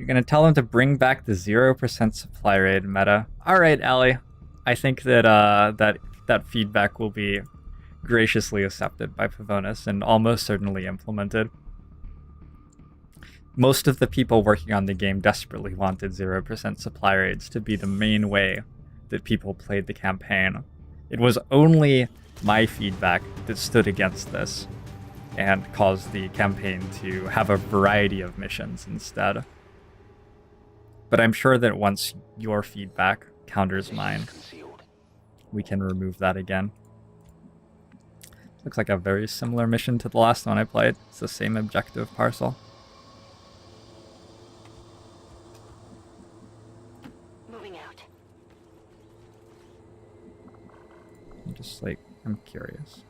You're gonna tell them to bring back the 0% supply rate meta. Alright, Allie. I think that that feedback will be graciously accepted by Pavonis and almost certainly implemented. Most of the people working on the game desperately wanted 0% supply rates to be the main way that people played the campaign. It was only my feedback that stood against this and caused the campaign to have a variety of missions instead. But I'm sure that once your feedback counters mine, we can remove that again. Looks like a very similar mission to the last one I played. It's the same objective parcel. I'm curious.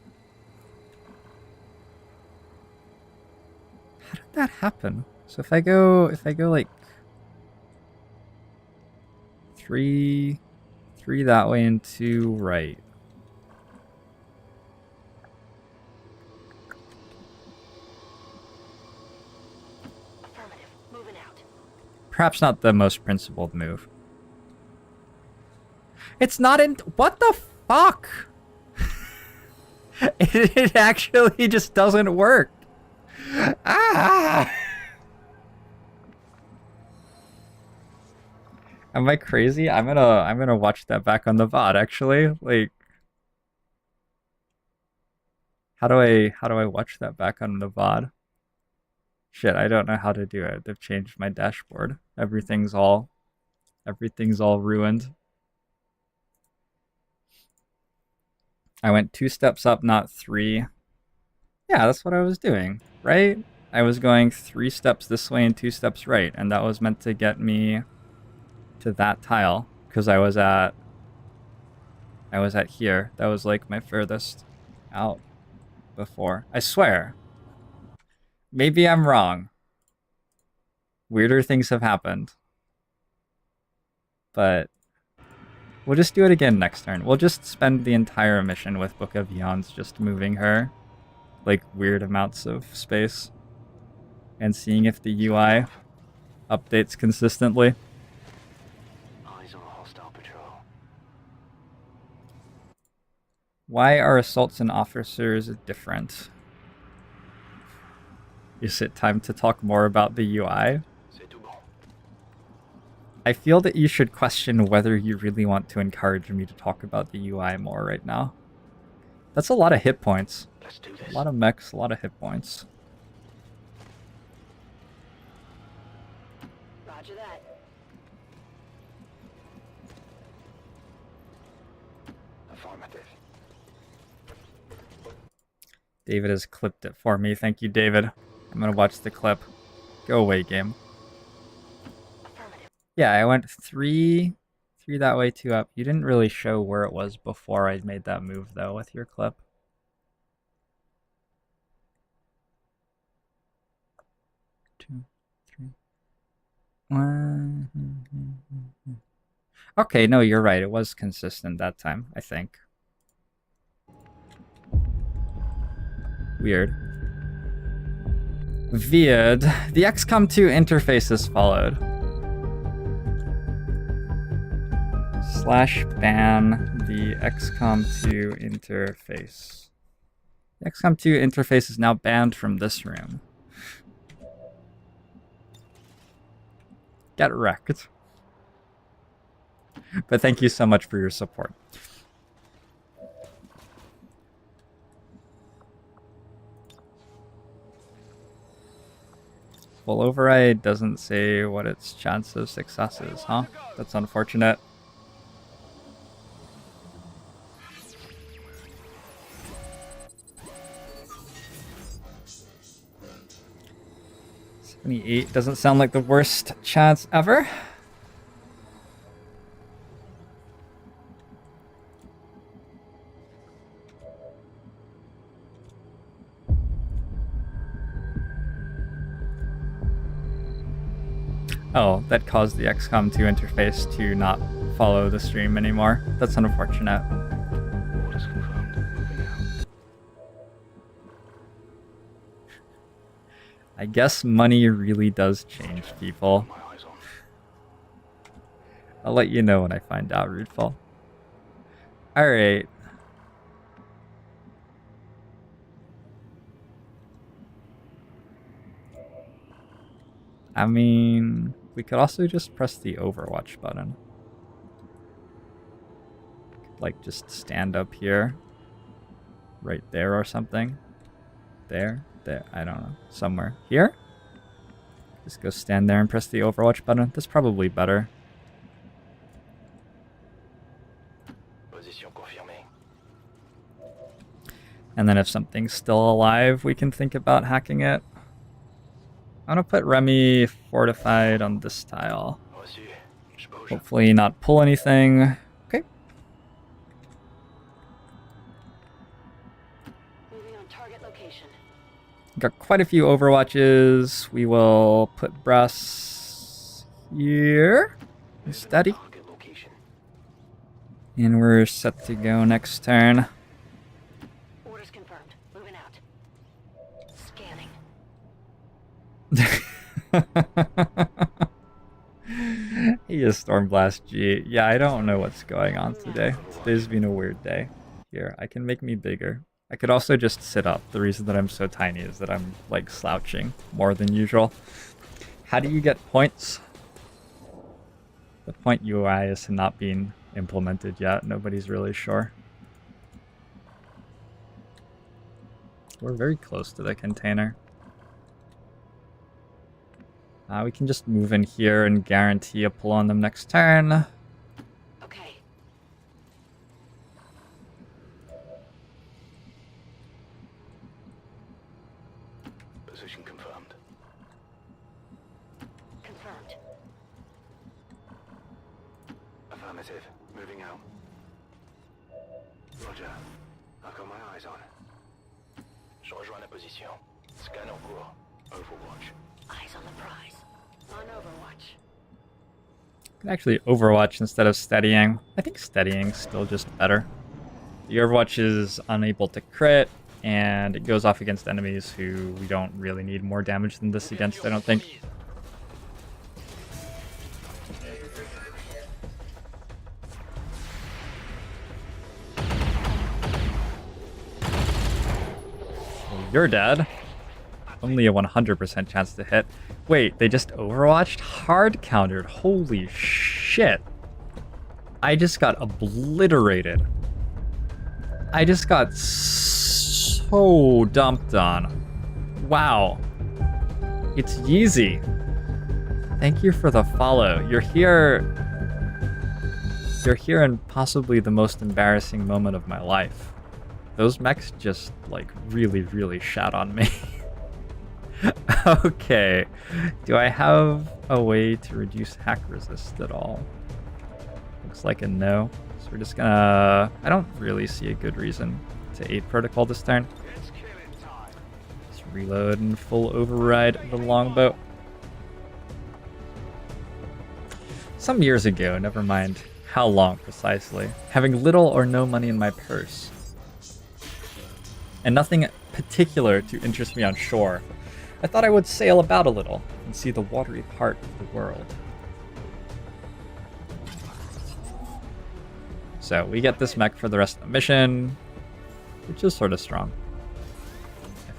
How did that happen? So if I go like three that way and 2 right. Affirmative. Moving out. Perhaps not the most principled move. It's not in. What the fuck? It actually just doesn't work. Ah! Am I crazy? I'm gonna watch that back on the VOD actually. Like, how do I watch that back on the VOD? Shit, I don't know how to do it. They've changed my dashboard. Everything's all ruined. I went 2 steps up, not 3. Yeah, that's what I was doing, right? I was going 3 steps this way and 2 steps right, and that was meant to get me to that tile, because I was at here. That was like my furthest out before. I swear. Maybe I'm wrong. Weirder things have happened. But we'll just do it again next turn. We'll just spend the entire mission with Book of Eons just moving her like weird amounts of space and seeing if the UI updates consistently. Eyes on a hostile patrol. Why are assaults and officers different? Is it time to talk more about the UI? I feel that you should question whether you really want to encourage me to talk about the UI more right now. That's a lot of hit points. Let's do this. A lot of mechs, a lot of hit points. Roger that. Affirmative. David has clipped it for me. Thank you, David. I'm gonna watch the clip. Go away, game. Yeah, I went 3 that way, 2 up. You didn't really show where it was before I made that move, though, with your clip. 2, 3, 1. Okay, no, you're right. It was consistent that time, I think. Weird. Weird. The XCOM 2 interface is followed. /ban the XCOM 2 interface. The XCOM 2 interface is now banned from this room. Get wrecked. But thank you so much for your support. Well, override doesn't say what its chance of success is, huh? That's unfortunate. $78 doesn't sound like the worst chance ever. Oh, that caused the XCOM 2 interface to not follow the stream anymore. That's unfortunate. Orders confirmed. Moving out. I guess money really does change people. My eyes on I'll let you know when I find out, Rootfall. Alright. I mean, we could also just press the Overwatch button. Like, just stand up here. Right there or something. There. I don't know. Somewhere. Here? Just go stand there and press the Overwatch button. That's probably better. Position confirmée. And then if something's still alive, we can think about hacking it. I'm gonna put Remy fortified on this tile. Reçu. Je bouge. Hopefully not pull anything. Okay. Moving on target location. Got quite a few Overwatches. We will put Brass here. Steady. Target location. And we're set to go next turn. Orders confirmed. Moving out. Scanning. He is Stormblast G. Yeah, I don't know what's going on today. Today's been a weird day. Here, I can make me bigger. I could also just sit up. The reason that I'm so tiny is that I'm, like, slouching more than usual. How do you get points? The point UI is not being implemented yet. Nobody's really sure. We're very close to the container. We can just move in here and guarantee a pull on them next turn. Okay. Position confirmed. Confirmed. Affirmative. Moving out. Roger. I've got my eyes on. Je rejoins la position. Scan en cours. Overwatch. Eyes on the prize. On Overwatch. Can actually Overwatch instead of steadying. I think steadying's still just better. The Overwatch is unable to crit, and it goes off against enemies who we don't really need more damage than this against, I don't think. Well, you're dead. Only a 100% chance to hit. Wait, they just Overwatched? Hard countered. Holy shit. I just got obliterated. I just got so dumped on. Wow. It's Yeezy. Thank you for the follow. You're here in possibly the most embarrassing moment of my life. Those mechs just, like, really, really shat on me. Okay. Do I have a way to reduce hack resist at all? Looks like a no. So we're just gonna... I don't really see a good reason to 8 protocol this turn. It's killing time. Let's reload and full override the longbow. Some years ago, never mind how long precisely, having little or no money in my purse, and nothing particular to interest me on shore, I thought I would sail about a little and see the watery part of the world. So we get this mech for the rest of the mission, which is sort of strong.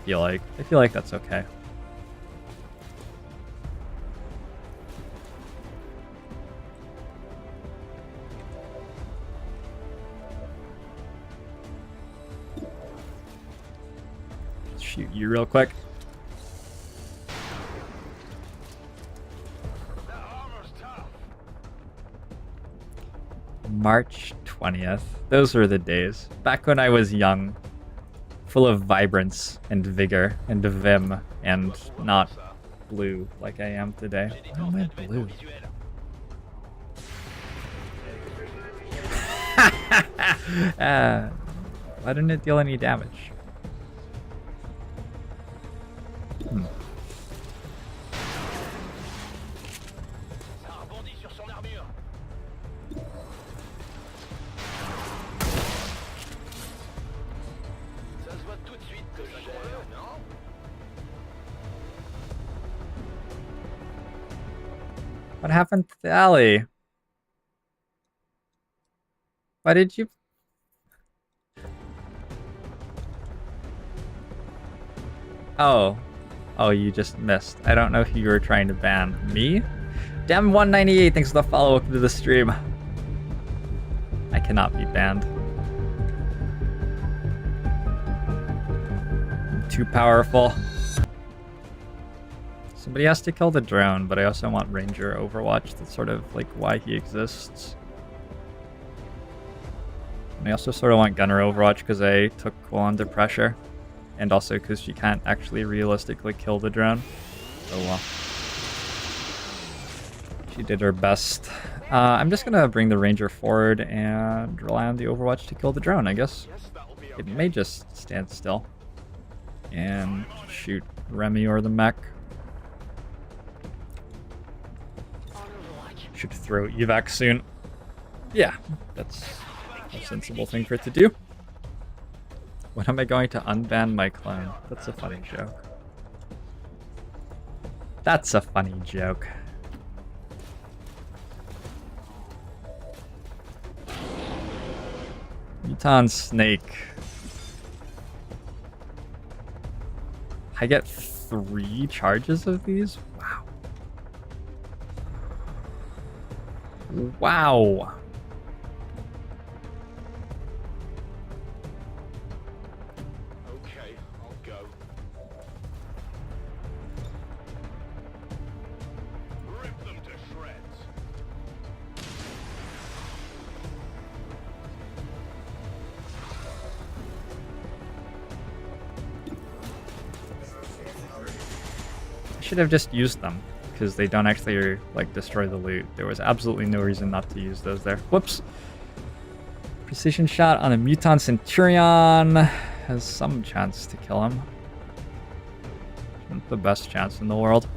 I feel like that's okay. Shoot you real quick. March 20th. Those were the days. Back when I was young, full of vibrance and vigor and vim, and not blue like I am today. Why am I blue? Why didn't it deal any damage? What happened to the alley? Why did you... Oh. Oh, you just missed. I don't know who you were trying to ban. Me? Damn 198, thanks for the follow. Welcome to the stream. I cannot be banned. I'm too powerful. Somebody has to kill the drone, but I also want Ranger Overwatch. That's sort of like why he exists. And I also sort of want Gunner Overwatch because I took Cool under pressure. And also because she can't actually realistically kill the drone. Oh well. She did her best. I'm just gonna bring the Ranger forward and rely on the Overwatch to kill the drone, I guess. It may just stand still. And shoot Remy or the mech. Should throw evac soon. Yeah, that's a sensible thing for it to do. When am I going to unban my clone? That's a funny joke. That's a funny joke. Muton Snake. I get 3 charges of these? Wow. Wow. Okay, I'll go. Rip them to shreds. I should have just used them, because they don't actually, like, destroy the loot. There was absolutely no reason not to use those there. Whoops! Precision shot on a Muton Centurion has some chance to kill him. Not the best chance in the world.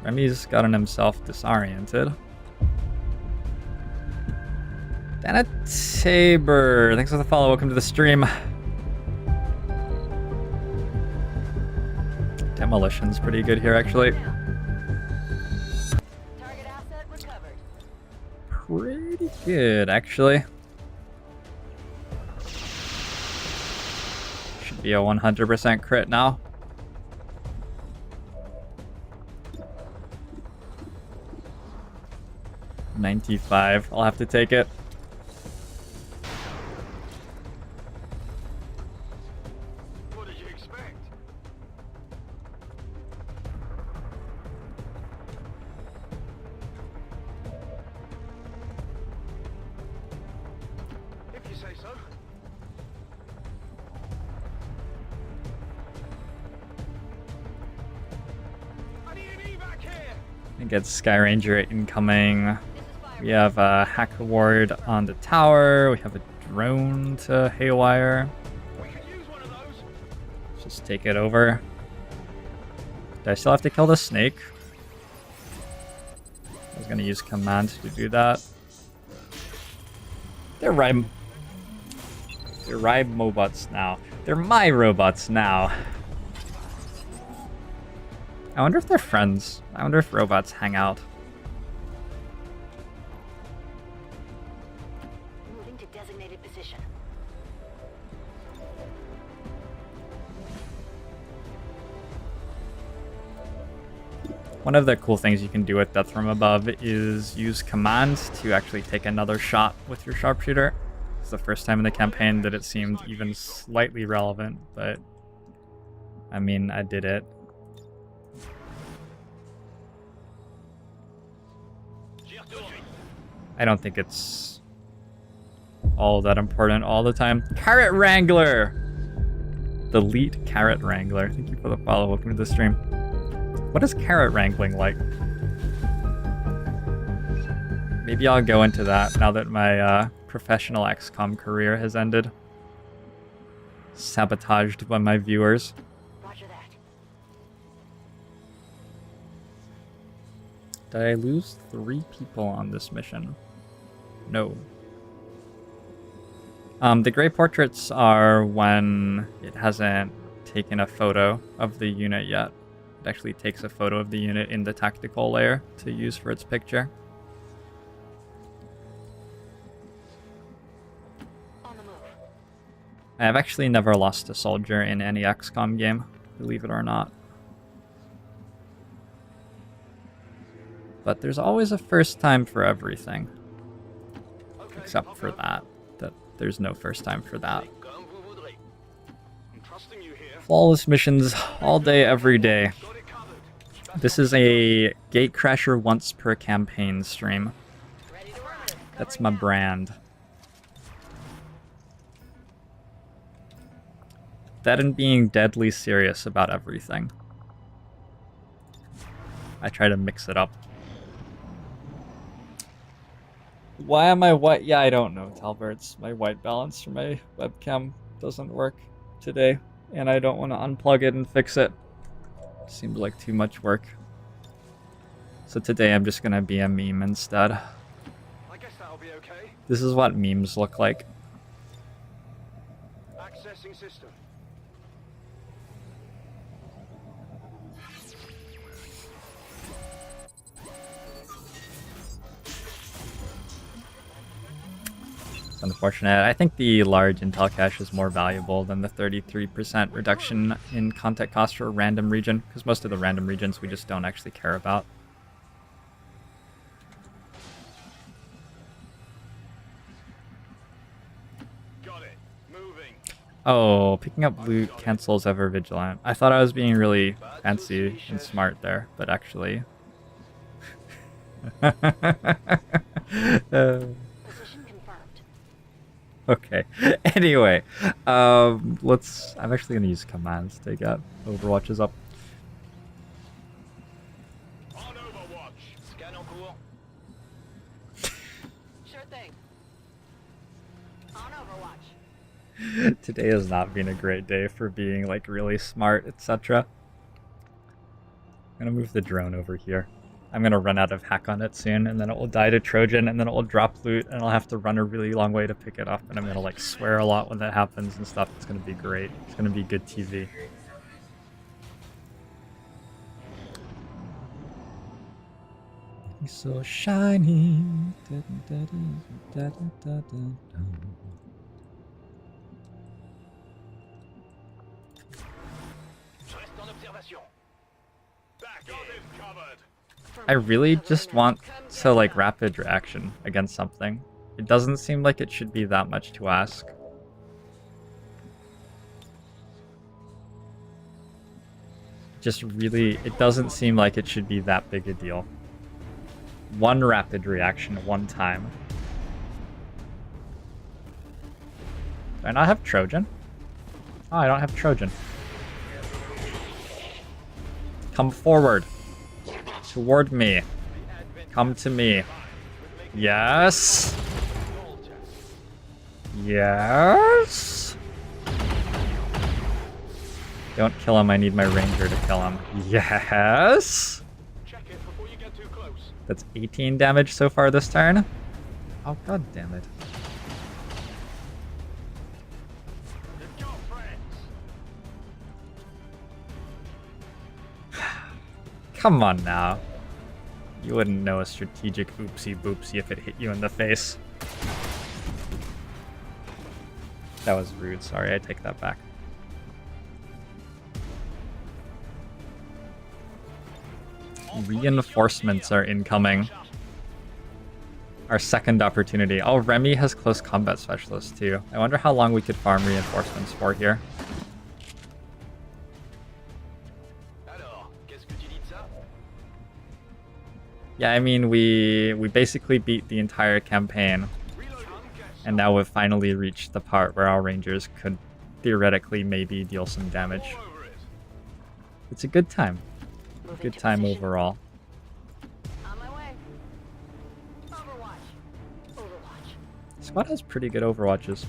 Remy's gotten himself disoriented. Dana Tabor, thanks for the follow. Welcome to the stream. Demolition's pretty good here, actually. Target asset recovered. Pretty good, actually. Should be a 100% crit now. $95. I'll have to take it. What did you expect? If you say so. I need an evac here. I get Sky Ranger incoming. This is fire. We have a hack ward on the tower. We have a drone to haywire. We could use one of those. Let's just take it over. Do I still have to kill the snake? I was gonna use command to do that. They're Ribe robots now. They're my robots now. I wonder if they're friends. I wonder if robots hang out. Moving to designated position. One of the cool things you can do with Death from Above is use commands to actually take another shot with your sharpshooter. It's the first time in the campaign that it seemed even slightly relevant, but I mean, I did it. I don't think it's all that important all the time. Carrot Wrangler! The Elite Carrot Wrangler. Thank you for the follow. Welcome to the stream. What is carrot wrangling like? Maybe I'll go into that now that my professional XCOM career has ended. Sabotaged by my viewers. Roger that. Did I lose 3 people on this mission? No. The gray portraits are when it hasn't taken a photo of the unit yet. It actually takes a photo of the unit in the tactical layer to use for its picture. I have actually never lost a soldier in any XCOM game, believe it or not. But there's always a first time for everything. Except for that there's no first time for that. Comme vous voudrez. I'm trusting you here. Flawless missions all day, every day. Got it covered. This is a Gatecrasher once per campaign stream. Ready to run. That's my brand. That and being deadly serious about everything. I try to mix it up. Why am I white? Yeah, I don't know, Talberts. My white balance for my webcam doesn't work today, and I don't want to unplug it and fix it. Seems like too much work. So today I'm just gonna be a meme instead. I guess that'll be okay. This is what memes look like. Accessing system. It's unfortunate. I think the large intel cache is more valuable than the 33% reduction in content cost for a random region, because most of the random regions we just don't actually care about. Got it. Moving. Oh, picking up loot cancels ever vigilant. I thought I was being really fancy and smart there, but actually... Position confirmed. Okay. Anyway, let's... I'm actually going to use commands to get Overwatches up. On Overwatch. Scan en cours. Sure thing. On Overwatch. Today has not been a great day for being, like, really smart, etc. I'm going to move the drone over here. I'm going to run out of hack on it soon, and then it will die to Trojan, and then it will drop loot, and I'll have to run a really long way to pick it up, and I'm going to, like, swear a lot when that happens and stuff. It's going to be great. It's going to be good TV. He's so shiny. Je reste en observation. Back on it covered. I really just want to, like, rapid reaction against something. It doesn't seem like it should be that much to ask. Just really, it doesn't seem like it should be that big a deal. One rapid reaction at one time. Do I not have Trojan? Oh, I don't have Trojan. Come forward. Toward me. Come to me. Yes. Yes. Don't kill him. I need my ranger to kill him. Yes. Check it before you get too close. That's 18 damage so far this turn. Oh, god damn it. You've got friends. Come on now. You wouldn't know a strategic oopsie boopsie if it hit you in the face. That was rude. Sorry, I take that back. Reinforcements are incoming. Our second opportunity. Oh, Remy has close combat specialist too. I wonder how long we could farm reinforcements for here. Alors, qu'est-ce que tu dis de ça? Yeah, I mean, we basically beat the entire campaign, and now we've finally reached the part where our rangers could theoretically maybe deal some damage. All over it. It's a good time. Moving Good to time position. overall. On my way. Overwatch. Overwatch. Squad has pretty good Overwatches.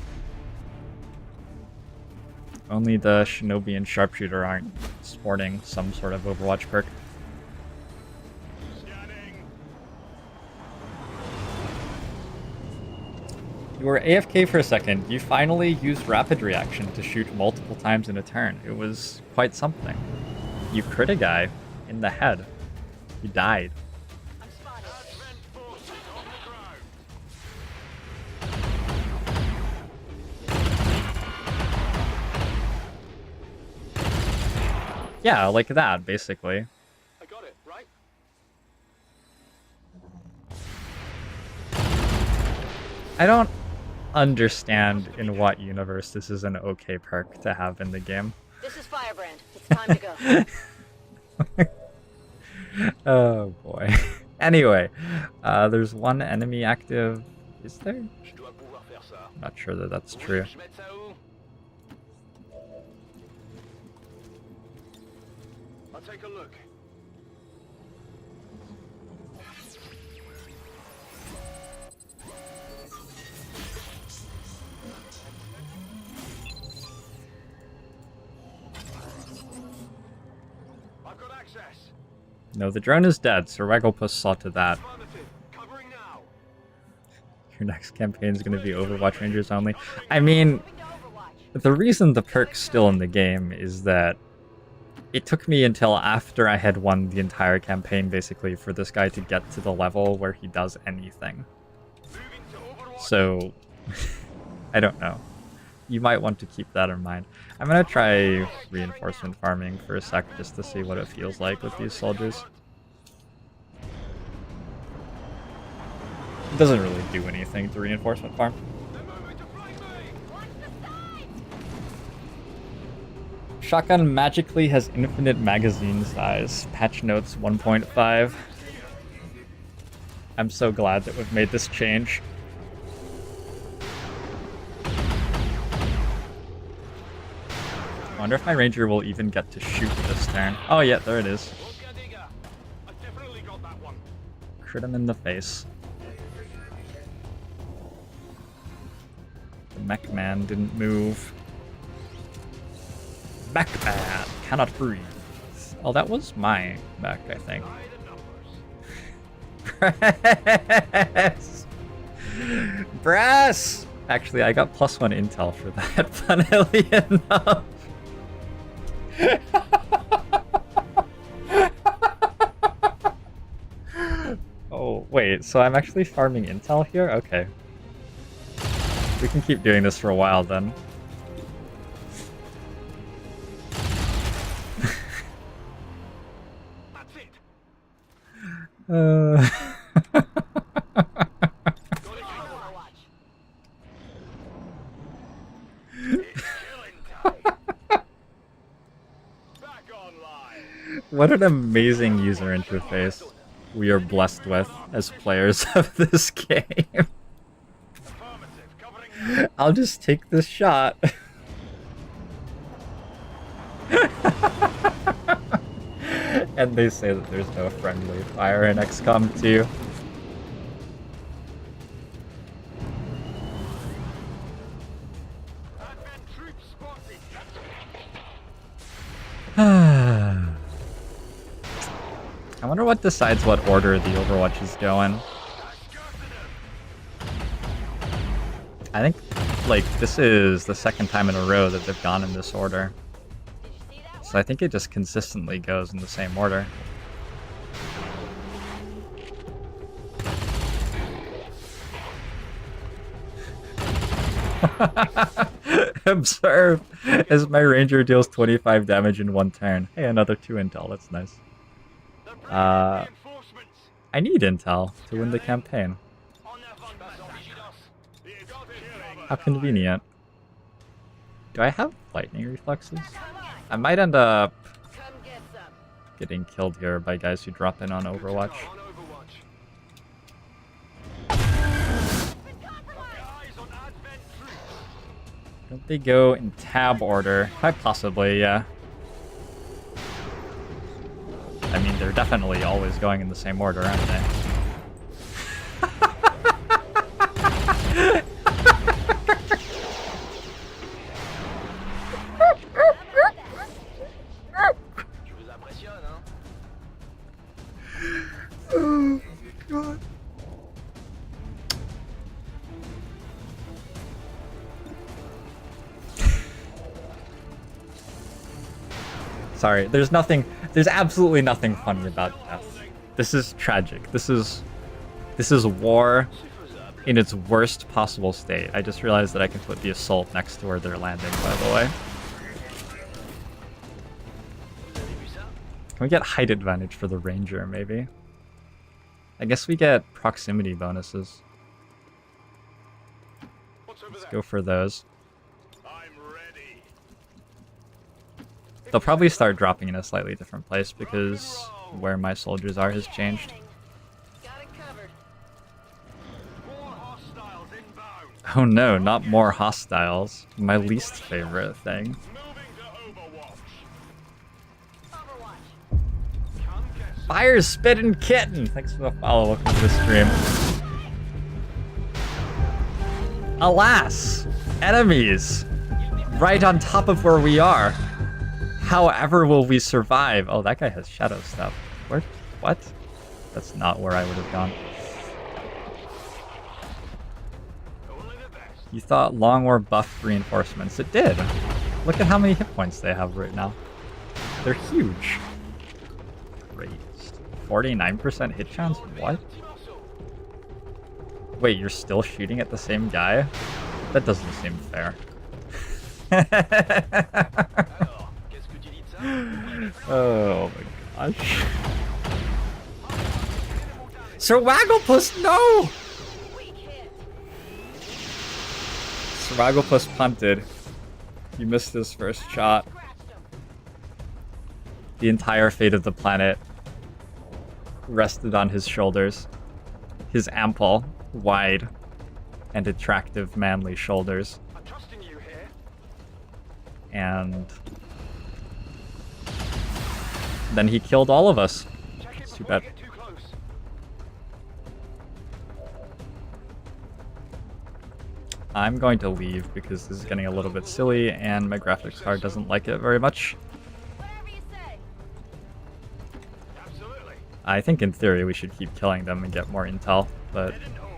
Only the Shinobi and Sharpshooter aren't sporting some sort of Overwatch perk. Scanning. You were AFK for a second. You finally used rapid reaction to shoot multiple times in a turn. It was quite something. You crit a guy in the head. He died. I'm spotted. Advent forces on the ground. Yeah, like that, basically. I got it, right? I don't understand in what universe this is an okay perk to have in the game. This is Firebrand. It's time to go. Oh boy. Anyway, there's one enemy active. Is there? Je dois pouvoir faire ça. Not sure that that's Vous voulez true. que je mette ça où? I'll take a look. I've got access. No, the drone is dead, so Ragglepuss saw to that. Affirmative. Covering now. Your next campaign is going to be Overwatch Rangers only. I mean, Moving to Overwatch. the reason the perk's still in the game is that it took me until after I had won the entire campaign, basically, for this guy to get to the level where he does anything. Moving to Overwatch. So, I don't know. You might want to keep that in mind. I'm going to try reinforcement farming for a sec just to see what it feels like with these soldiers. It doesn't really do anything to reinforcement farm. They're moving to flank me. Watch the side! Shotgun magically has infinite magazine size. Patch notes 1.5. I'm so glad that we've made this change. I wonder if my ranger will even get to shoot this turn. Oh yeah, there it is. Oscar Digger. I definitely got that one. Crit him in the face. The mech man didn't move. Mech man cannot breathe. Oh, that was my mech, I think. By the numbers. Brass! Brass! Actually, I got +1 intel for that, funnily enough. Oh, wait, so I'm actually farming intel here? Okay. We can keep doing this for a while then. That's it. Uh... Got it. Overwatch. It's killing time. Back online. What an amazing user interface we are blessed with as players of this game. Affirmative. Covering now. I'll just take this shot. And they say that there's no friendly fire in XCOM 2. Advent troops spotted. I wonder what decides what order the Overwatch is going. I think, like, this is the second time in a row that they've gone in this order. Did you see that? So I think it just consistently goes in the same order. Observe as my ranger deals 25 damage in one turn. Hey, another 2 intel, that's nice. They're bringing Uh, reinforcements. I need intel to win the campaign. En avant, vigilance. It's killing. How convenient. Do I have lightning reflexes? Come on, I might end up come get some. getting killed here by guys who drop in on Overwatch. On Overwatch. Been compromised. Eyes on Advent troops. Don't they go in tab order? Quite possibly, yeah. I mean, they're definitely always going in the same order, aren't they? Je vous impressionne, hein? Oh, God. Sorry, there's absolutely nothing funny about death. This is tragic. This is war in its worst possible state. I just realized that I can put the assault next to where they're landing, by the way. Can we get height advantage for the ranger, maybe? I guess we get proximity bonuses. Let's go for those. I'm ready. They'll probably start dropping in a slightly different place because where my soldiers are has changed. Got it covered. More hostiles inbound. Oh no, not more hostiles. My least favorite thing. Moving to Overwatch. Overwatch. Come get some. Fire Spittin' Kitten! Thanks for the follow. Welcome to the stream. Alas! Enemies! Right on top of where we are. However will we survive? Oh, that guy has shadow stuff. Where? What? That's not where I would have gone. Only the best. You thought long war buffed reinforcements. It did. Look at how many hit points they have right now. They're huge. Great. 49% hit chance? What? Wait, you're still shooting at the same guy? That doesn't seem fair. Alors, qu'est-ce que tu dis de ça? Oh my gosh. Sir Wagglepuss, no! Weak hit. Sir Wagglepuss punted. He missed his first shot. Scratched him. The entire fate of the planet rested on his shoulders. His ample, wide, and attractive manly shoulders. I'm trusting you here. And then he killed all of us. Check it It's too before bad. you get too close. I'm going to leave because this is getting a little bit silly and my graphics card doesn't like it very much. Whatever you say. Absolutely. I think in theory we should keep killing them and get more intel, but Didn't know.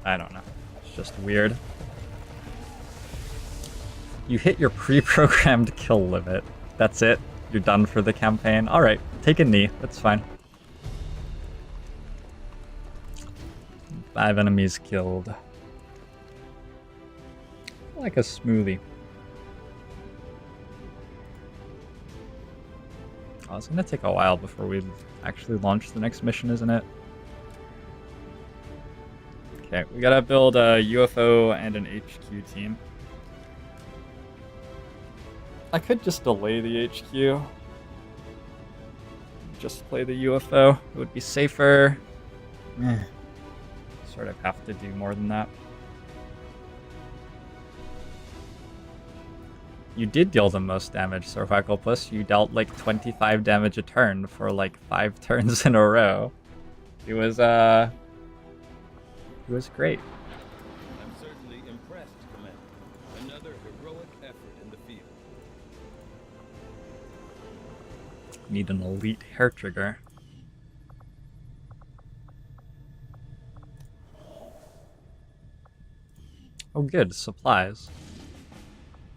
I don't know. It's just weird. You hit your pre-programmed kill limit. That's it. You're done for the campaign. Alright, take a knee. That's fine. 5 enemies killed. Like a smoothie. Oh, it's gonna take a while before we actually launch the next mission, isn't it? Okay, we gotta build a UFO and an HQ team. I could just delay the HQ. Just play the UFO. It would be safer. Sort of have to do more than that. You did deal the most damage, Sir Wagglepuss. You dealt like 25 damage a turn for like 5 turns in a row. It was great. I'm certainly impressed, Commander. Another heroic effort in the field. Need an elite hair trigger. Oh good, supplies.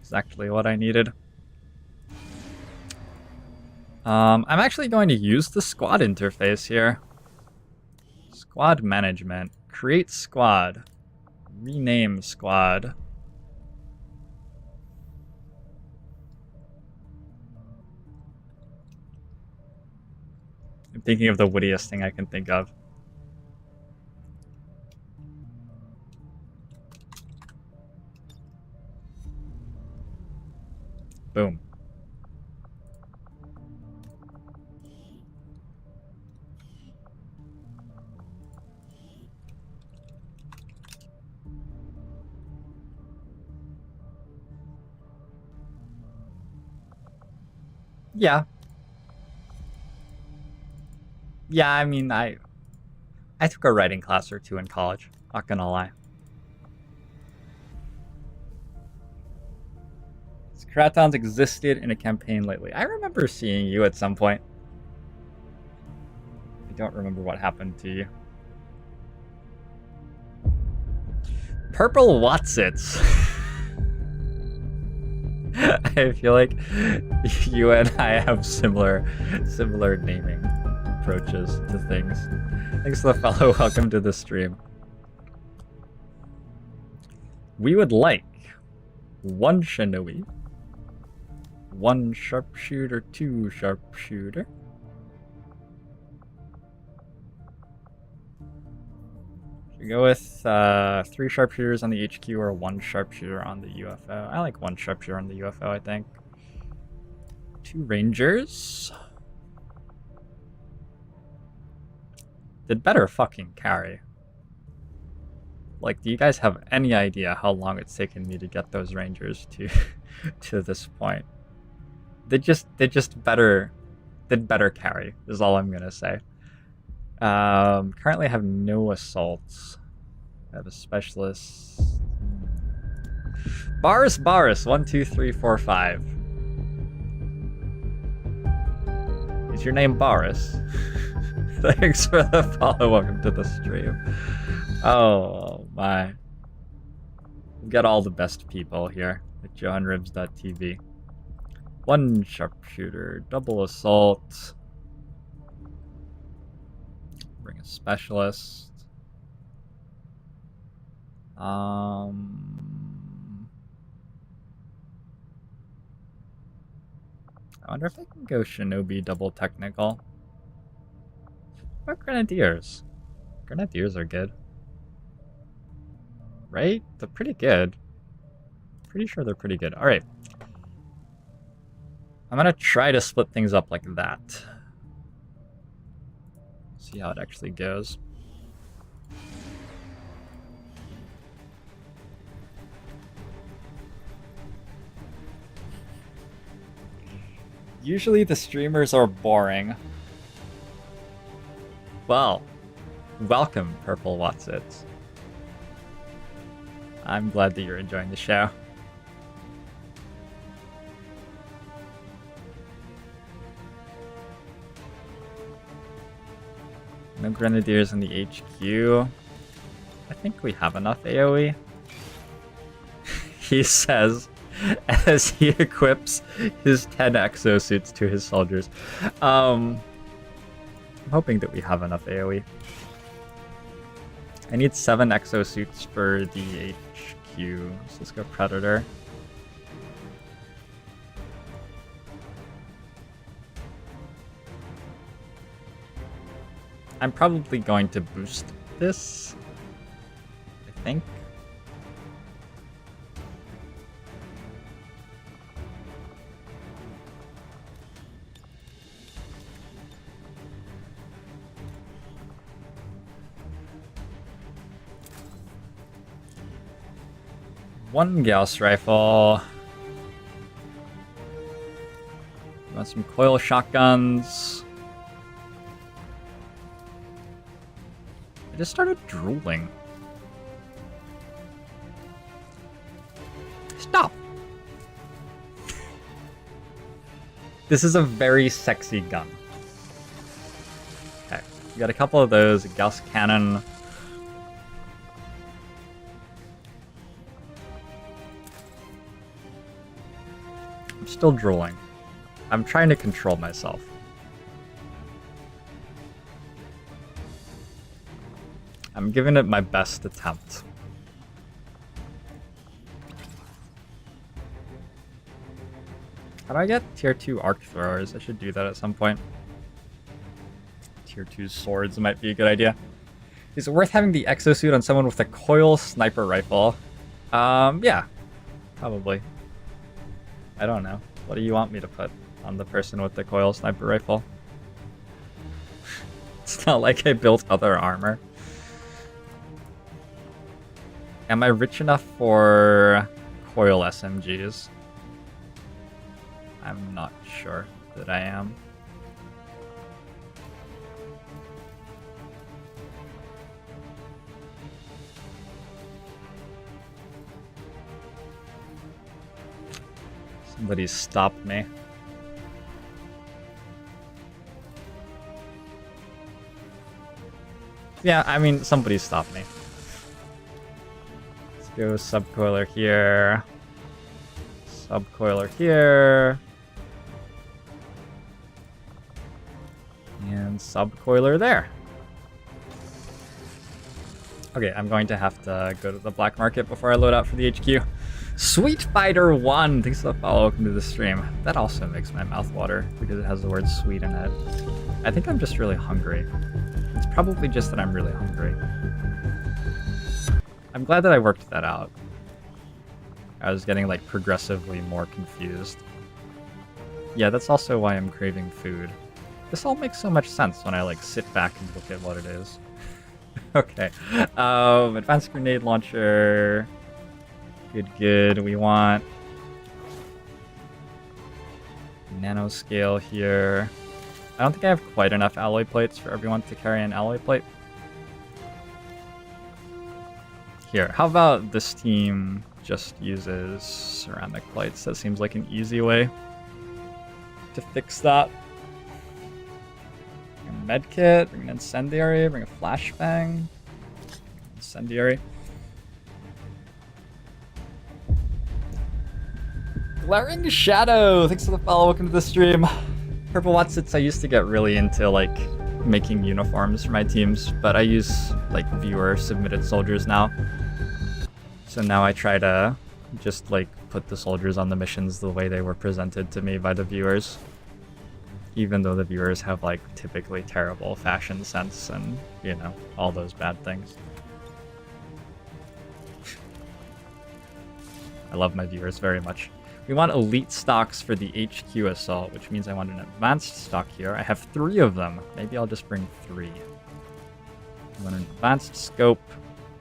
Exactly what I needed. I'm actually going to use the squad interface here. Squad management. Create squad. Rename squad. I'm thinking of the wittiest thing I can think of. Boom. Yeah. Yeah, I mean, I took a writing class or two in college, not gonna lie. Kratons existed in a campaign lately. I remember seeing you at some point. I don't remember what happened to you. Purple Watsits. I feel like you and I have similar naming approaches to things. Thanks for the follow. Welcome to the stream. We would like 1 Shinobi, 1 sharpshooter, 2 sharpshooter, We go with 3 sharpshooters on the HQ or 1 sharpshooter on the UFO. I like 1 sharpshooter on the UFO, I think. 2 rangers. Did better fucking carry. Like, do you guys have any idea how long it's taken me to get those rangers to this point? They just did better carry, is all I'm gonna say. Currently I have no assaults. I have a specialist. Boris, 1, 2, 3, 4, 5. Is your name Boris? Thanks for the follow. Welcome to the stream. Oh my. We've got all the best people here at JoINrbs.tv. 1 sharpshooter, double assault. Bring a specialist. I wonder if I can go Shinobi double technical. What about Grenadiers? Grenadiers are good. Right? They're pretty good. Pretty sure they're pretty good. Alright. I'm gonna try to split things up like that. See how it actually goes. Usually the streamers are boring. Well, welcome, Purple Watsits. I'm glad that you're enjoying the show. No Grenadiers in the HQ. I think we have enough AoE. He says, as he equips his 10 EXO Suits to his soldiers. I'm hoping that we have enough AoE. I need 7 EXO Suits for the HQ. So let's go Predator. I'm probably going to boost this, I think. One Gauss rifle. Want some coil shotguns. I just started drooling. Stop! This is a very sexy gun. Okay, we got a couple of those. A Gauss cannon. I'm still drooling. I'm trying to control myself. I'm giving it my best attempt. How do I get tier 2 arc throwers? I should do that at some point. Tier 2 swords might be a good idea. Is it worth having the exosuit on someone with a coil sniper rifle? Yeah, probably. I don't know. What do you want me to put on the person with the coil sniper rifle? It's not like I built other armor. Am I rich enough for coil SMGs? I'm not sure that I am. Somebody stopped me. Yeah, I mean, somebody stopped me. Let's go subcoiler here. Subcoiler here. And subcoiler there. Okay, I'm going to have to go to the black market before I load out for the HQ. Sweet Fighter 1! Thanks for the follow. Welcome to the stream. That also makes my mouth water because it has the word sweet in it. I think I'm just really hungry. It's probably just that I'm really hungry. I'm glad that I worked that out. I was getting like progressively more confused. Yeah, that's also why I'm craving food. This all makes so much sense when I like sit back and look at what it is. Okay. Advanced grenade launcher. Good. We want nanoscale here. I don't think I have quite enough alloy plates for everyone to carry an alloy plate. Here, how about this team just uses ceramic plates? That seems like an easy way to fix that. Bring a medkit, bring an incendiary, bring a flashbang. Incendiary. Glaring Shadow, thanks for the follow, welcome to the stream. Purple Watsits, I used to get really into like making uniforms for my teams, but I use like viewer submitted soldiers now. So now I try to just like put the soldiers on the missions the way they were presented to me by the viewers. Even though the viewers have like typically terrible fashion sense and, you know, all those bad things. I love my viewers very much. We want elite stocks for the HQ assault, which means I want an advanced stock here. I have 3 of them. Maybe I'll just bring 3. I want an advanced scope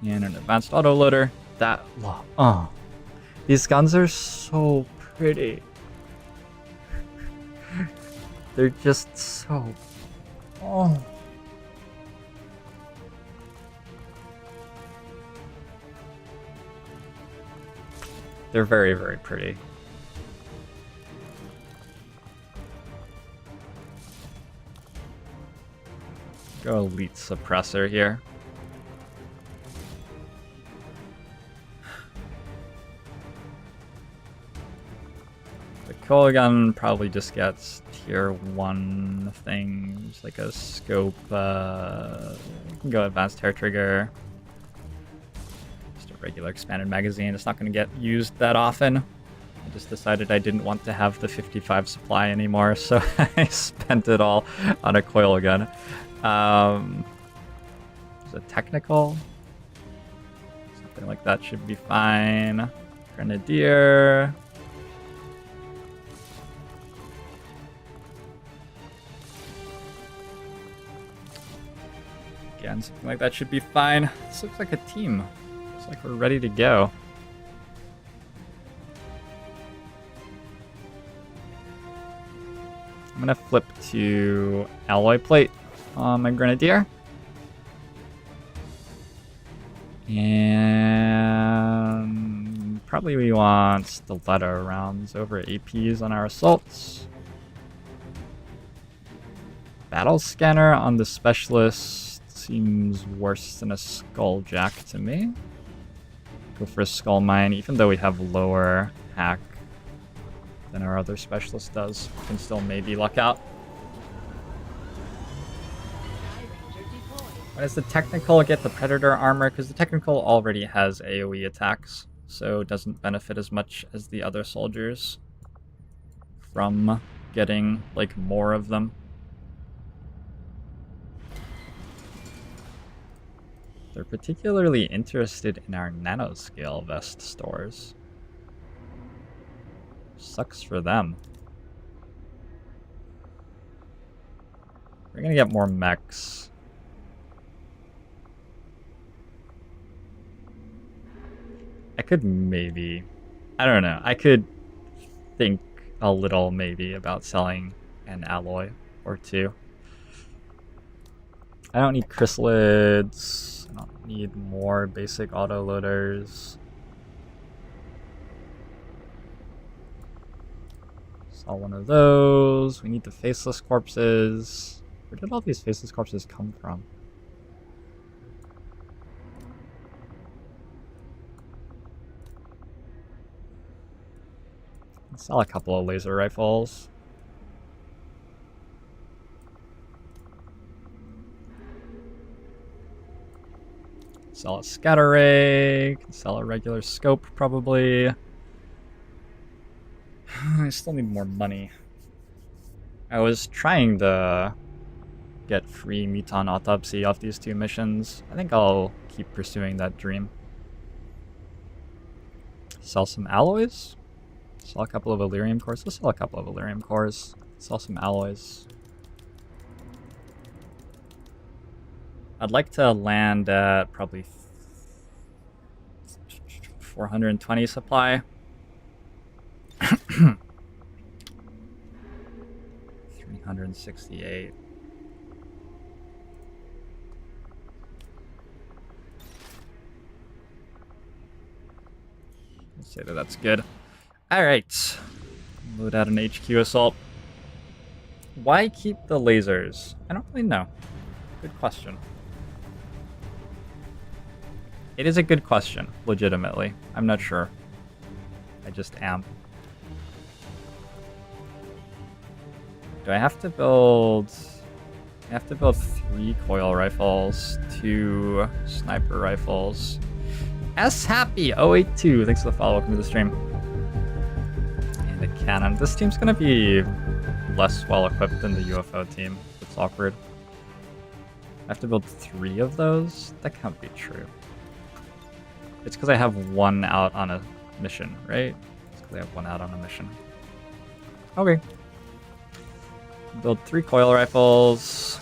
and an advanced autoloader. That, oh, these guns are so pretty. They're just so, oh. They're very, very pretty. Go elite suppressor here. The coil gun probably just gets tier 1 things, like a scope. You can go advanced hair trigger. Just a regular expanded magazine. It's not going to get used that often. I just decided I didn't want to have the 55 supply anymore, so I spent it all on a coil gun. Is it technical? Something like that should be fine. Grenadier. Again, something like that should be fine. This looks like a team. Looks like we're ready to go. I'm gonna flip to alloy plate on my Grenadier. And probably we want stiletto rounds over APs on our assaults. Battle scanner on the specialist seems worse than a skull jack to me. Go for a skull mine, even though we have lower hack than our other specialist does. We can still maybe luck out. Why does the technical get the predator armor? Because the technical already has AoE attacks, so it doesn't benefit as much as the other soldiers from getting like more of them. They're particularly interested in our nanoscale vest stores. Sucks for them. We're gonna get more mechs. I could maybe, I don't know, I could think a little maybe about selling an alloy or 2. I don't need chrysalids. I don't need more basic autoloaders. Saw one of those. We need the faceless corpses. Where did all these faceless corpses come from? Let's sell a couple of laser rifles. Sell a scatter ray. Can sell a regular scope probably. I still need more money. I was trying to get free mutant autopsy off these 2 missions. I think I'll keep pursuing that dream. Sell some alloys. Sell a couple of Illyrium cores. Let's sell a couple of Illyrium cores. Sell some alloys. I'd like to land at probably 420 supply. 368. Let's say that that's good. Alright. Load out an HQ assault. Why keep the lasers? I don't really know. Good question. It is a good question, legitimately. I'm not sure. I just am. Do I have to build... I have to build 3 coil rifles, 2 sniper rifles. S-Happy082, thanks for the follow. Welcome to the stream. And a cannon. This team's gonna be less well equipped than the UFO team. It's awkward. I have to build 3 of those? That can't be true. It's because I have 1 out on a mission, right? It's because I have 1 out on a mission. Okay. Build 3 coil rifles.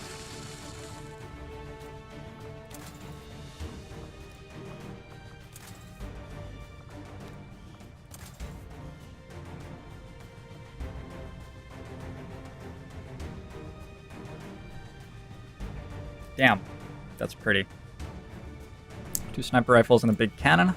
Damn, that's pretty. 2 sniper rifles and a big cannon.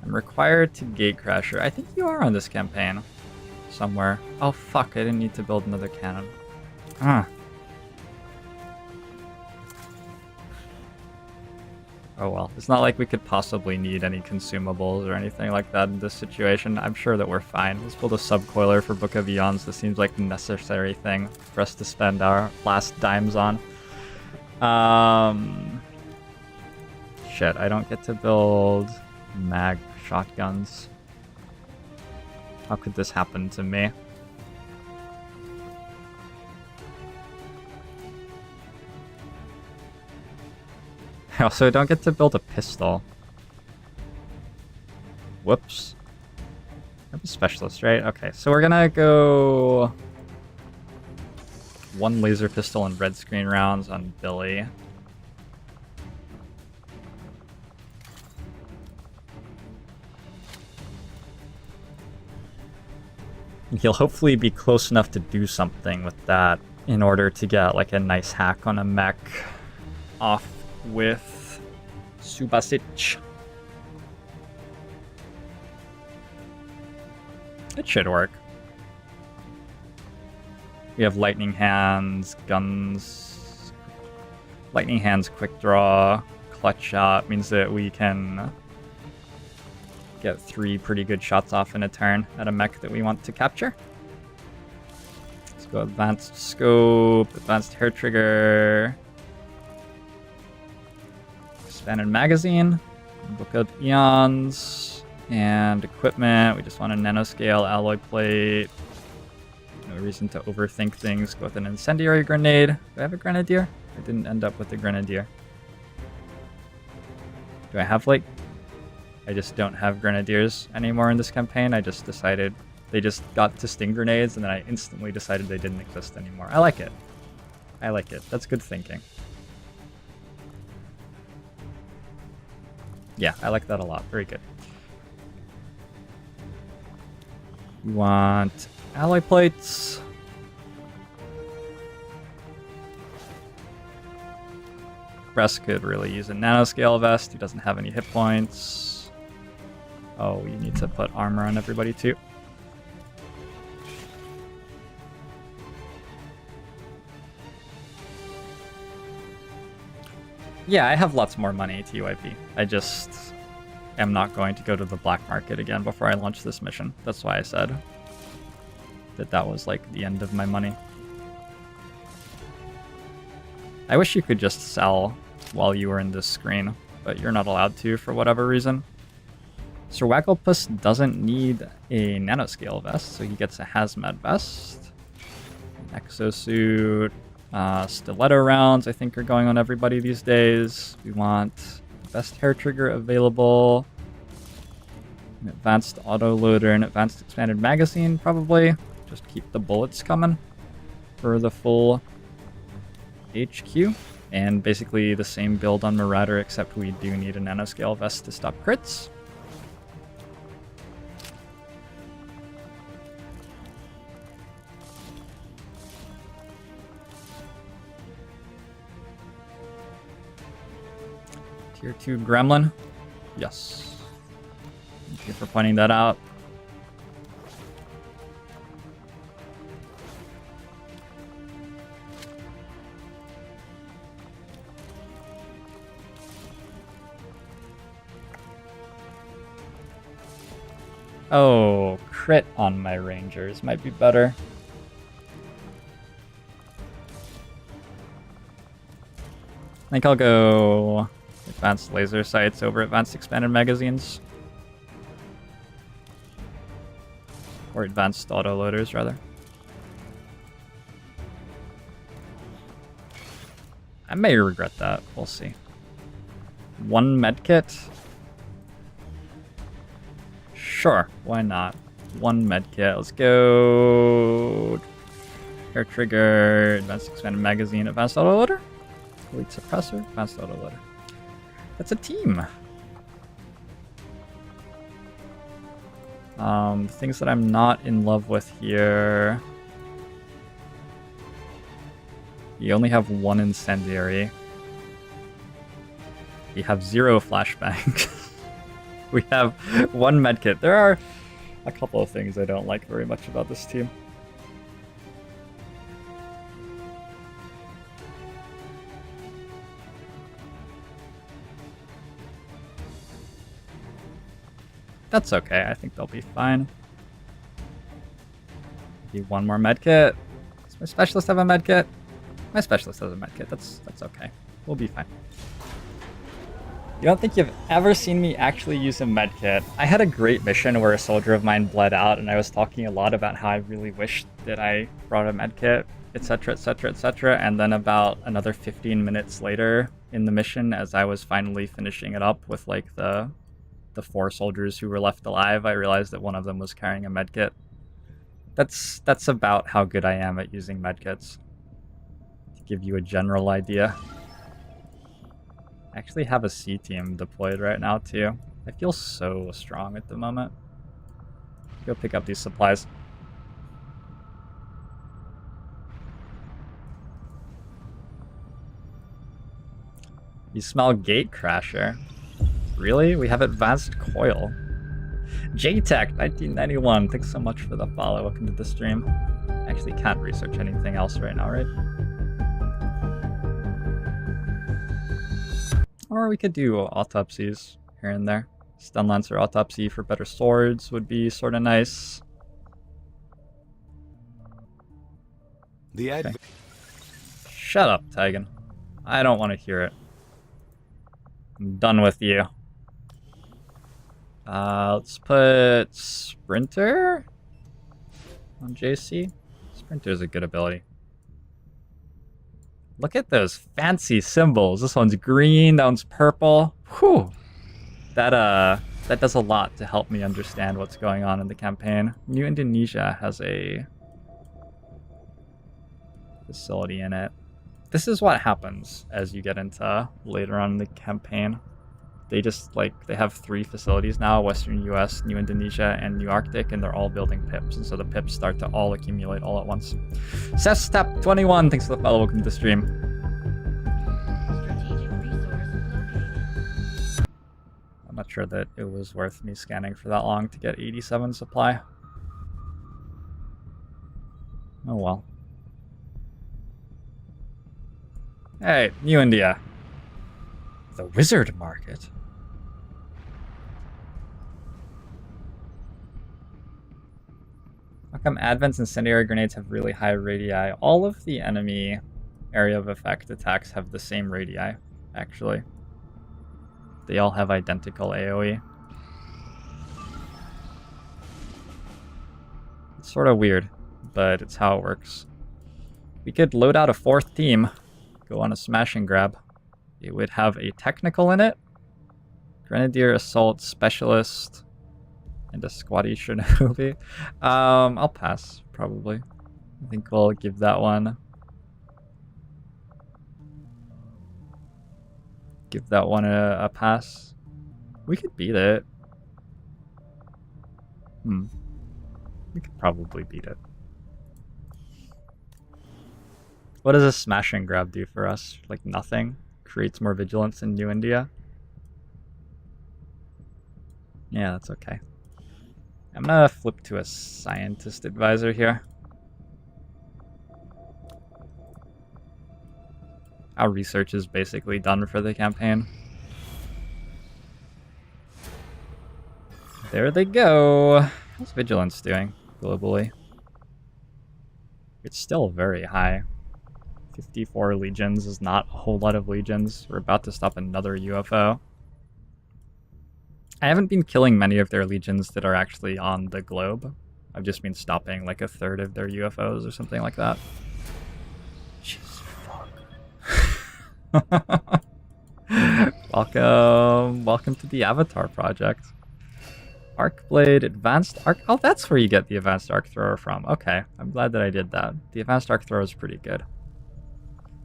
I'm required to gatecrasher. I think you are on this campaign somewhere. Oh fuck, I didn't need to build another cannon. Ah. Oh well, it's not like we could possibly need any consumables or anything like that in this situation. I'm sure that we're fine. Let's build a subcoiler for Book of Eons. This seems like a necessary thing for us to spend our last dimes on. Shit, I don't get to build mag shotguns. How could this happen to me? I also don't get to build a pistol. Whoops. I'm a specialist, right? Okay, so we're gonna go 1 laser pistol and red screen rounds on Billy. He'll hopefully be close enough to do something with that in order to get like a nice hack on a mech off with Subasic. It should work. We have lightning hands, guns, lightning hands, quick draw, clutch shot means that we can get 3 pretty good shots off in a turn at a mech that we want to capture. Let's go advanced scope, advanced hair trigger, expanded magazine, Book of Eons, and equipment. We just want a nanoscale alloy plate. No reason to overthink things. Go with an incendiary grenade. Do I have a grenadier? I didn't end up with a grenadier. Do I have like... I just don't have grenadiers anymore in this campaign. I just decided they just got to sting grenades and then I instantly decided they didn't exist anymore. I like it. I like it. That's good thinking. Yeah, I like that a lot. Very good. We want alloy plates. Brest could really use a nanoscale vest. He doesn't have any hit points. Oh, you need to put armor on everybody too. Yeah, I have lots more money, TYP. I just am not going to go to the black market again before I launch this mission. That's why I said that that was like the end of my money. I wish you could just sell while you were in this screen, but you're not allowed to for whatever reason. Sir Wagglepuss doesn't need a nanoscale vest, so he gets a hazmat vest. EXO Suit. Stiletto rounds, I think, are going on everybody these days. We want the best hair trigger available. An advanced autoloader and advanced expanded magazine, probably. Just keep the bullets coming for the full HQ. And basically the same build on Marauder, except we do need a nanoscale vest to stop crits. Tier 2 Gremlin. Yes. Thank you for pointing that out. Oh, crit on my Rangers might be better. I think I'll go advanced laser sights over advanced expanded magazines. Or advanced autoloaders, rather. I may regret that. We'll see. 1 medkit. Sure, why not? 1 medkit. Let's go. Hair trigger, advanced expanded magazine, advanced autoloader. Elite suppressor, advanced autoloader. That's a team. Things that I'm not in love with here. You only have 1 incendiary. You have 0 flashbang. We have 1 medkit. There are a couple of things I don't like very much about this team. That's okay. I think they'll be fine. Maybe 1 more medkit. Does my specialist have a medkit? My specialist has a medkit. That's okay. We'll be fine. You don't think you've ever seen me actually use a medkit? I had a great mission where a soldier of mine bled out, and I was talking a lot about how I really wished that I brought a medkit, etc., etc., etc. And then about another 15 minutes later in the mission, as I was finally finishing it up with like the 4 soldiers who were left alive, I realized that one of them was carrying a medkit. That's about how good I am at using medkits. To give you a general idea. I actually have a C team deployed right now too. I feel so strong at the moment. Go pick up these supplies. You smell Gate Crasher. Really? We have advanced coil. JTech 1991. Thanks so much for the follow. Welcome to the stream. I actually can't research anything else right now, right? Or we could do autopsies here and there. Stun Lancer autopsy for better swords would be sort of nice. Okay. Shut up, Tigan. I don't want to hear it. I'm done with you. Let's put Sprinter on JC. Sprinter's a good ability. Look at those fancy symbols. This one's green, that one's purple. Whew. That does a lot to help me understand what's going on in the campaign. New Indonesia has a facility in it. This is what happens as you get into later on in the campaign. They just, they have 3 facilities now, Western US, New Indonesia, and New Arctic, and they're all building pips. And so the pips start to all accumulate all at once. Sestap21, thanks for the follow, welcome to the stream. Strategic resource located. I'm not sure that it was worth me scanning for that long to get 87 supply. Oh well. Hey, New India. The Wizard Market. How come Advent's incendiary grenades have really high radii? All of the enemy area of effect attacks have the same radii, actually. They all have identical AoE. It's sort of weird, but it's how it works. We could load out a 4th team, go on a smash and grab. It would have a technical in it, Grenadier, Assault, Specialist, and a Squatty Shinobi. I'll pass, probably. I think we'll give that one... Give that one a pass. We could beat it. We could probably beat it. What does a smash and grab do for us? Like nothing? Creates more vigilance in New India? Yeah, that's okay. I'm gonna flip to a scientist advisor here. Our research is basically done for the campaign. There they go. How's vigilance doing globally? It's still very high. 54 legions is not a whole lot of legions. We're about to stop another UFO. I haven't been killing many of their legions that are actually on the globe. I've just been stopping like a third of their UFOs or something like that. Jeez, fuck. Welcome to the Avatar project. Arc Blade, Advanced Arc... Oh, that's where you get the Advanced Arc Thrower from. Okay, I'm glad that I did that. The Advanced Arc Thrower is pretty good.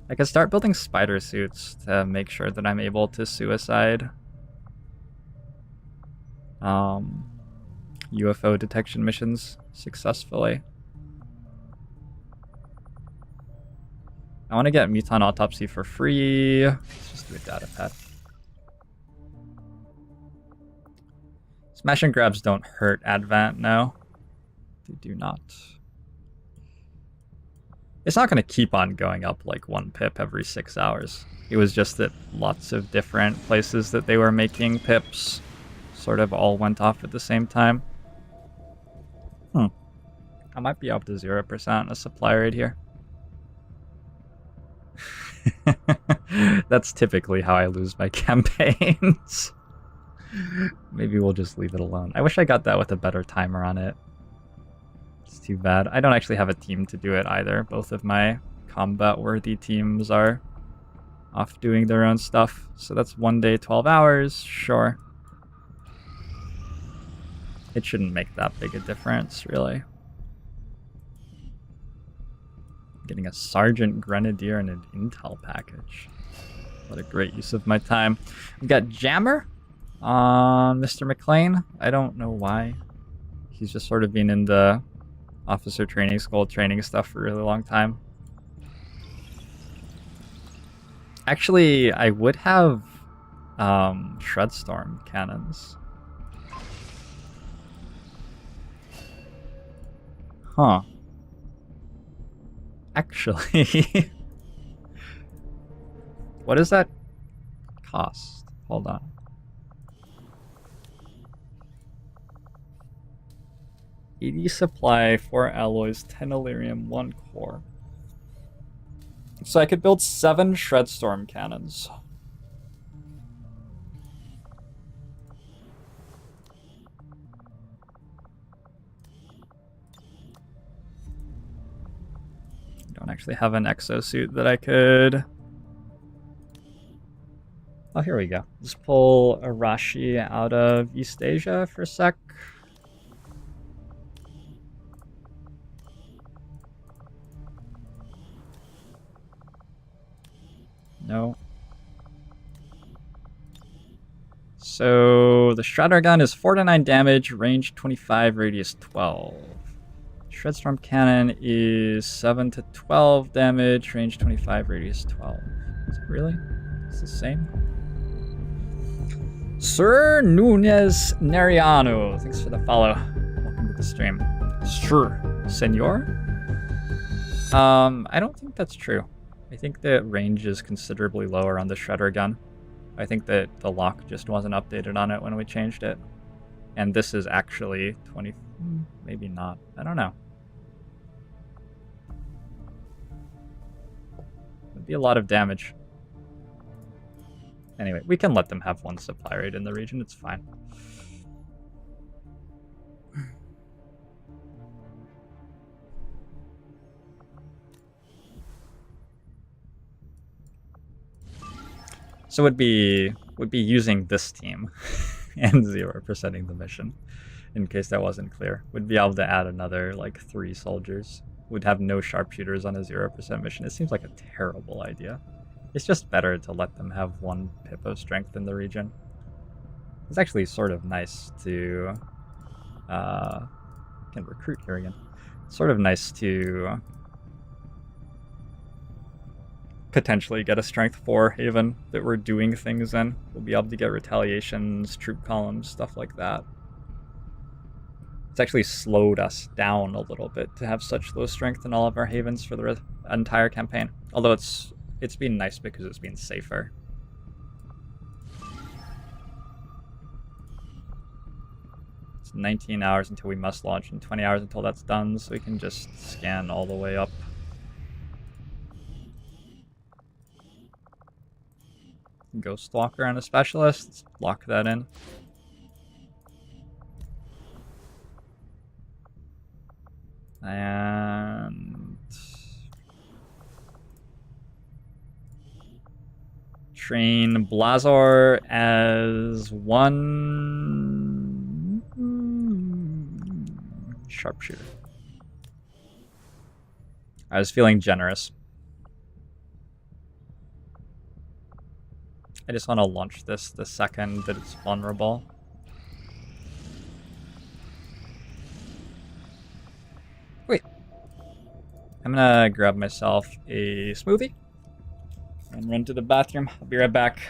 I could start building spider suits to make sure that I'm able to suicide UFO detection missions successfully. I want to get Muton Autopsy for free. Let's just do a data pad. Smash and grabs don't hurt Advent, no. They do not. It's not going to keep on going up like 1 pip every 6 hours. It was just that lots of different places that they were making pips sort of all went off at the same time. I might be up to 0% a supply rate here. That's typically how I lose my campaigns. Maybe we'll just leave it alone. I wish I got that with a better timer on it. It's too bad. I don't actually have a team to do it either. Both of my combat-worthy teams are off doing their own stuff. So that's 1 day, 12 hours. Sure. It shouldn't make that big a difference, really. Getting a Sergeant Grenadier and an intel package. What a great use of my time. We've got Jammer on Mr. McLean. I don't know why. He's just sort of been in the officer training school training stuff for a really long time. Actually, I would have Shredstorm Cannons. Huh. Actually, what does that cost? Hold on. $80 supply, 4 alloys, 10 Illyrium, 1 core. So I could build 7 Shredstorm Cannons. Don't actually have an EXO Suit that I could... Oh, here we go. Just pull Arashi out of East Asia for a sec. No. So the Shredder gun is 4 to 9 damage, range 25, radius 12. Shredstorm Cannon is 7 to 12 damage, range 25, radius 12. Is it really? It's the same. Sir Nunez Neriano, thanks for the follow. Welcome to the stream. Sure, senor? I don't think that's true. I think the range is considerably lower on the Shredder gun. I think that the lock just wasn't updated on it when we changed it. And this is actually 20... maybe not. I don't know. It'd be a lot of damage. Anyway, we can let them have 1 supply rate in the region. It's fine. So would be using this team and 0%ing the mission, in case that wasn't clear. Would be able to add another like 3 soldiers. Would have no sharpshooters on a 0% mission. It seems like a terrible idea. It's just better to let them have 1 pip of strength in the region. It's actually sort of nice to can recruit here again. Sort of nice to potentially get a strength 4 haven that we're doing things in. We'll be able to get retaliations, troop columns, stuff like that. It's actually slowed us down a little bit to have such low strength in all of our havens for the entire campaign. Although it's been nice because it's been safer. It's 19 hours until we must launch and 20 hours until that's done, so we can just scan all the way up. Ghost Walker and a Specialist. Let's lock that in. And train Blazor as 1 sharpshooter. I was feeling generous. I just want to launch this the second that it's vulnerable. Wait. I'm gonna grab myself a smoothie and run to the bathroom. I'll be right back.